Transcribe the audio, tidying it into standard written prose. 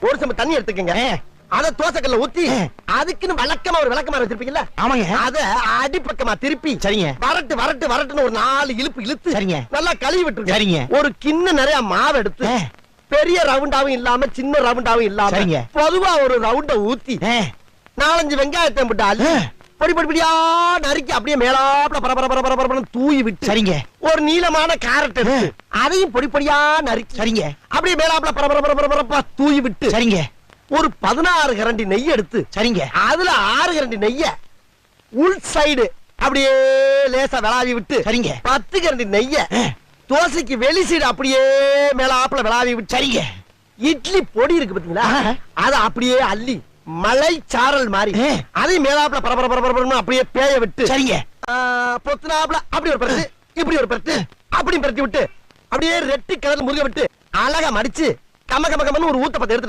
ஒரு சம்பு தண்ணி எடுத்துக்கங்க. அத தோசைக்கல்ல ஊத்தி அதுக்குன்னு வழக்கமா ஒரு விளக்கமா வச்சிருப்பீங்கல்ல, ஆமாங்க, அத அடிப்பக்கமா திருப்பி சரிங்க, வரட்டு வரட்டு வரட்டுன்னு ஒரு 4 இழுப்பு இழுத்து சரிங்க, நல்லா கழுவி விட்டுருங்க. சரிங்க. ஒரு கிண்ண நிறைய மாவு எடுத்து பெரிய ரவுண்டாவும் இல்லாம சின்ன ரவுண்டாவும் இல்லாம சரிங்க, பொதுவா ஒரு ரவுண்ட ஊத்தி 4-5 வெங்காயத்தை போட்டு அள்ளி பொடி பொடி பொடியா நறுக்கி அப்படியே மேலாப்ல பரபரன்னு தூவி விட்டு, சரிங்க, ஒரு நீளமான கேரட் எடுத்து அதையும் பொடி பொடியா நறுக்கி, சரிங்க, அப்படியே மேலாப்ல பரபரப்பா தூவி விட்டு, சரிங்க, ஒரு 16 கரண்டி நெய் எடுத்து, சரிங்க, அதுல 6 கரண்டி நெய்ய உள் சைடு அப்படியே லேசா விளாவி விட்டு, சரிங்க, 10 கரண்டி நெய்ய தோசைக்கு வெளி சைடு அப்படியே மேலாப்ல விளாவி விட்டு, சரிங்க, இட்லி பொடி இருக்கு பாத்தீங்களா, அத அப்படியே அள்ளி மலை சாரல் மாதிரி அதையும் மேலாப்ல பரபரன்னு அப்படியே பேய விட்டு, சரிங்க, பொத்துனாப்ல அப்படி ஒரு பரட்டு இப்படி ஒரு பரட்டு அப்படி பரட்டி விட்டு அப்படியே ரெட்டி கலர்ல முருக விட்டு அழகா மடிச்சு கம கம கமன்னு ஒரு ஊத்தப்பத்தை எடுத்துட்டு